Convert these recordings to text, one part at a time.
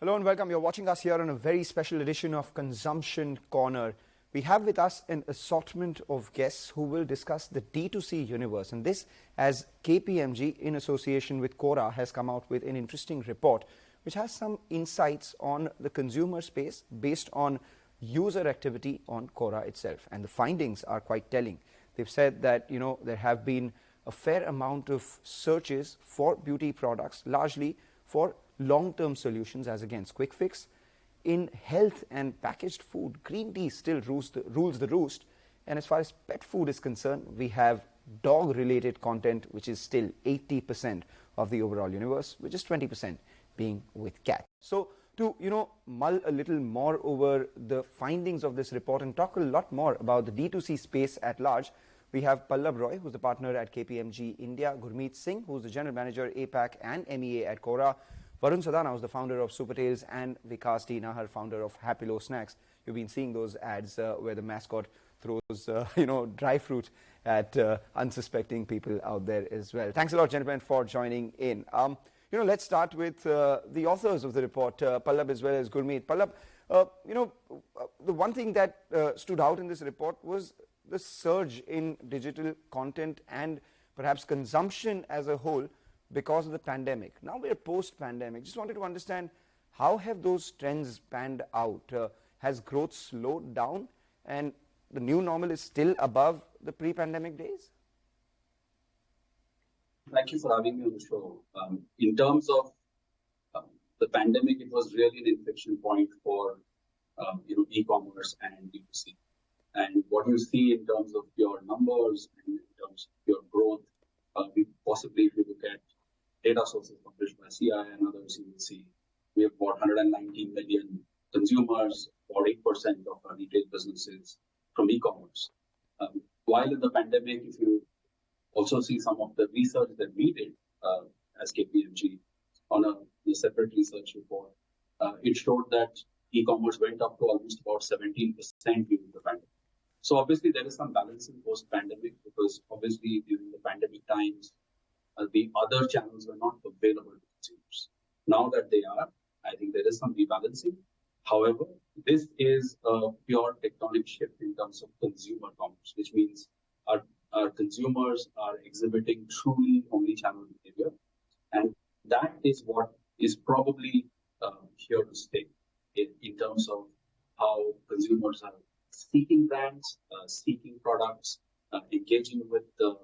Hello and welcome. You're watching us here on a very special edition of Consumption Corner. We have with us an assortment of guests who will discuss the D2C universe. And this, as KPMG, in association with Quora, has come out with an interesting report which has some insights on the consumer space based on user activity on Quora itself. And the findings are quite telling. They've said that, there have been a fair amount of searches for beauty products, largely for long-term solutions as against quick fix. In health and packaged food, green tea still rules the roost. And as far as pet food is concerned, we have dog-related content, which is still 80% of the overall universe, which is 20% being with cats. So to, mull a little more over the findings of this report and talk a lot more about the D2C space at large, we have Pallab Roy, who's the partner at KPMG India, Gurmit Singh, who's the general manager APAC and MEA at Quora, Varun Sadana, who's the founder of Supertails, and Vikas D. Nahar, founder of Happilo Snacks. You've been seeing those ads where the mascot throws, dry fruit at unsuspecting people out there as well. Thanks a lot, gentlemen, for joining in. Let's start with the authors of the report, Pallab as well as Gurmit. Pallab, the one thing that stood out in this report was the surge in digital content and perhaps consumption as a whole because of the pandemic. Now we're post-pandemic. Just wanted to understand, how have those trends panned out? Has growth slowed down and the new normal is still above the pre-pandemic days? Thank you for having me on the show. In terms of the pandemic, it was really an inflection point for e-commerce and D2C. And what you see in terms of your numbers and in terms of your growth, possibly if you look at data sources published by CI and others, you will see we have about 119 million consumers, about 8% of our retail businesses from e-commerce. While in the pandemic, if you also see some of the research that we did as KPMG on a separate research report, it showed that e-commerce went up to almost about 17% during the pandemic. So obviously there is some balancing post-pandemic, because obviously during the pandemic times, the other channels were not available to consumers. Now that they are, I think there is some rebalancing. However, this is a pure tectonic shift in terms of consumer commerce, which means our consumers are exhibiting truly omni-channel behavior. And that is what is probably here to stay in terms of how consumers are seeking brands, seeking products, engaging with the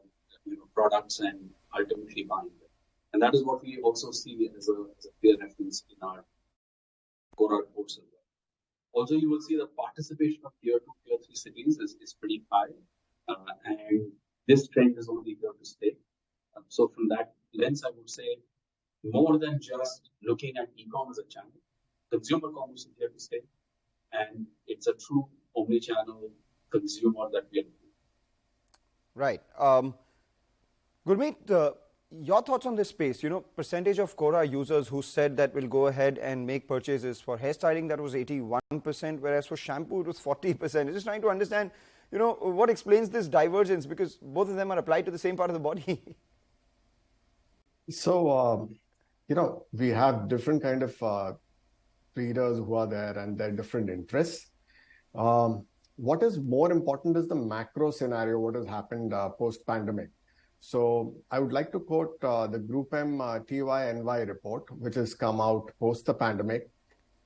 products and ultimately buying them. And that is what we also see as a clear reference in our Quora reports as well. Also, you will see the participation of tier 2, tier 3 cities is pretty high. And this trend is only here to stay. So from that lens, I would say more than just looking at e-commerce as a channel, consumer commerce is here to stay. And it's a true omni-channel consumer that we are doing. Right. Gurmit, your thoughts on this space? Percentage of Quora users who said that will go ahead and make purchases for hairstyling, that was 81%, whereas for shampoo it was 40%. I'm just trying to understand, what explains this divergence, because both of them are applied to the same part of the body. So, we have different kind of readers who are there and their different interests. What is more important is the macro scenario, what has happened post-pandemic. So I would like to quote the Group M TYNY report, which has come out post the pandemic.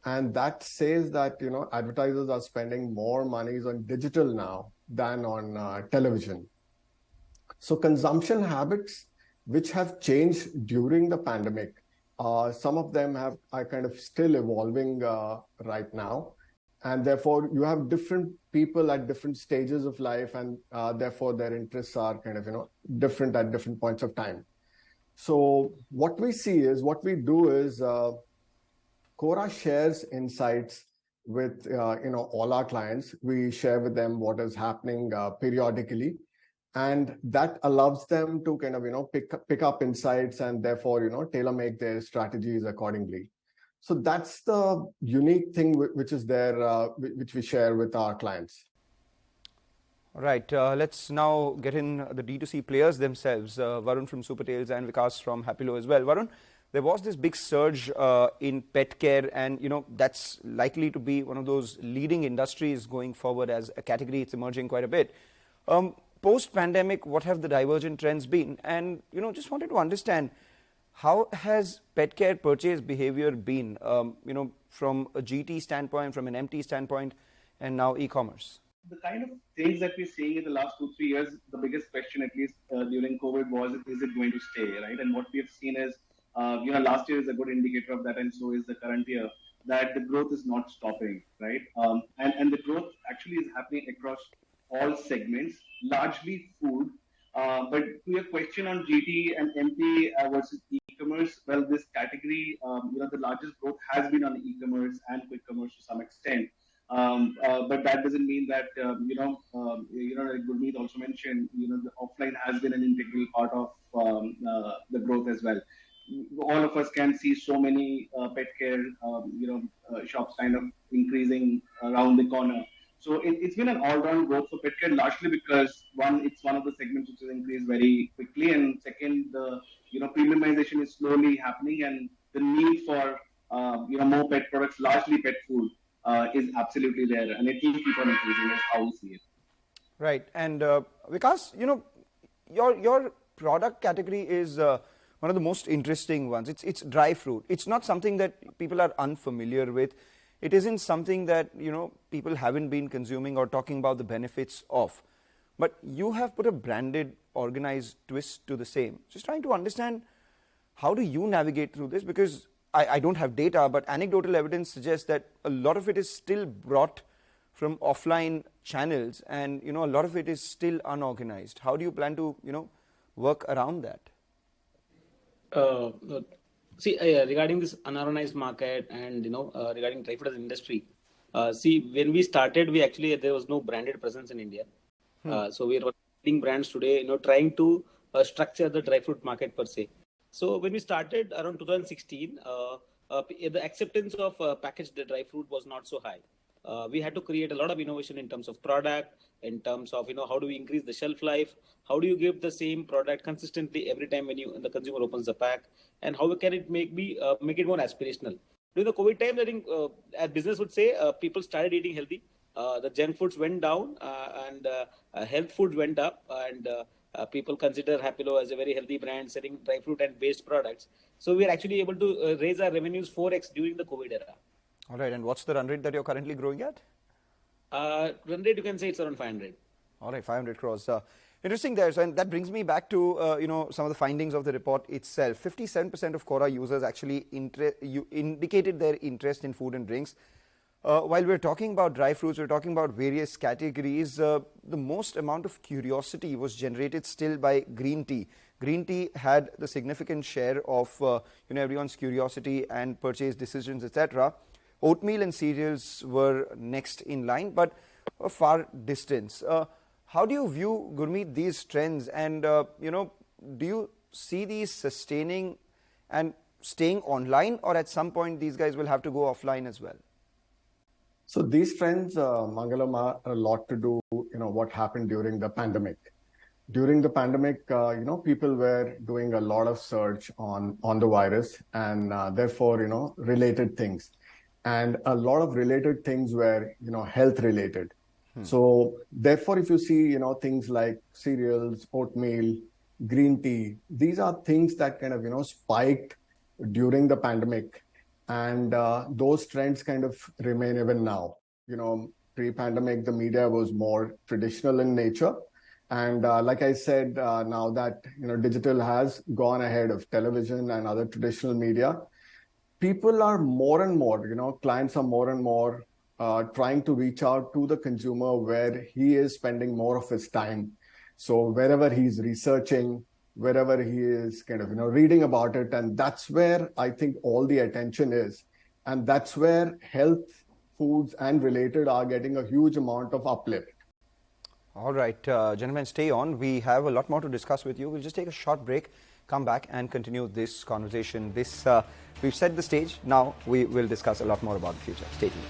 And that says that, advertisers are spending more monies on digital now than on television. So consumption habits, which have changed during the pandemic, some of them are kind of still evolving right now. And therefore, you have different people at different stages of life, and therefore their interests are kind of, different at different points of time. So what we do is Quora shares insights with, all our clients. We share with them what is happening periodically, and that allows them to kind of, pick up insights and therefore, tailor make their strategies accordingly. So that's the unique thing which is there, which we share with our clients. All right, let's now get in the D2C players themselves. Varun from Supertails and Vikas from Happilo as well. Varun, there was this big surge in pet care, and that's likely to be one of those leading industries going forward as a category. It's emerging quite a bit. Post-pandemic, what have the divergent trends been? And just wanted to understand, how has pet care purchase behavior been, from a GT standpoint, from an MT standpoint, and now e-commerce? The kind of things that we're seeing in the last 2-3 years, the biggest question, at least during COVID, was, is it going to stay, right? And what we have seen is, last year is a good indicator of that, and so is the current year, that the growth is not stopping, right? And the growth actually is happening across all segments, largely food. But to your question on GT and MT versus e-commerce, well, this category, the largest growth has been on e-commerce and quick commerce to some extent. But that doesn't mean that, like Gurmit also mentioned, the offline has been an integral part of the growth as well. All of us can see so many pet care, shops kind of increasing around the corner. So it's been an all-round growth for pet care, largely because one, it's one of the segments which has increased very quickly, and second, the premiumization is slowly happening, and the need for more pet products, largely pet food, is absolutely there, and it will keep on increasing. Is how we see it. Right, and Vikas, your product category is one of the most interesting ones. It's dry fruit. It's not something that people are unfamiliar with. It isn't something that people haven't been consuming or talking about the benefits of. But you have put a branded, organized twist to the same. Just trying to understand, how do you navigate through this? Because I don't have data, but anecdotal evidence suggests that a lot of it is still brought from offline channels, and a lot of it is still unorganized. How do you plan to work around that? Regarding this unorganized market and regarding dry fruit as an industry, when we started, there was no branded presence in India. So we are leading brands today, trying to structure the dry fruit market per se. So when we started around 2016, the acceptance of packaged dry fruit was not so high. We had to create a lot of innovation in terms of product, in terms of how do we increase the shelf life, how do you give the same product consistently every time when the consumer opens the pack, and how can it make it more aspirational. During the COVID time, I think as business would say, people started eating healthy. The junk foods went down, and health foods went up, and people consider Happilo as a very healthy brand selling dry fruit and based products. So we are actually able to raise our revenues 4x during the COVID era. All right, and what's the run rate that you're currently growing at? Run rate, you can say it's around 500. All right, 500 crores. Interesting there. So, and that brings me back to some of the findings of the report itself. 57% of Quora users actually indicated their interest in food and drinks. While we're talking about dry fruits, we're talking about various categories. The most amount of curiosity was generated still by green tea. Green tea had the significant share of everyone's curiosity and purchase decisions, etc. Oatmeal and cereals were next in line, but a far distance. How do you view, Gurmit, these trends, and do you see these sustaining and staying online, or at some point these guys will have to go offline as well? So these trends, Mangalam, are a lot to do, what happened during the pandemic. During the pandemic, people were doing a lot of search on the virus, and therefore, related things. And a lot of related things were, health related. So therefore, if you see, things like cereals, oatmeal, green tea, these are things that kind of, spiked during the pandemic. And those trends kind of remain even now. Pre-pandemic, the media was more traditional in nature. And like I said, now that, digital has gone ahead of television and other traditional media, people are more and more, clients are more and more trying to reach out to the consumer where he is spending more of his time. So wherever he's researching, wherever he is kind of, reading about it. And that's where I think all the attention is. And that's where health, foods and related are getting a huge amount of uplift. All right, gentlemen, stay on. We have a lot more to discuss with you. We'll just take a short break, come back and continue this conversation. We've set the stage. Now we will discuss a lot more about the future. Stay tuned.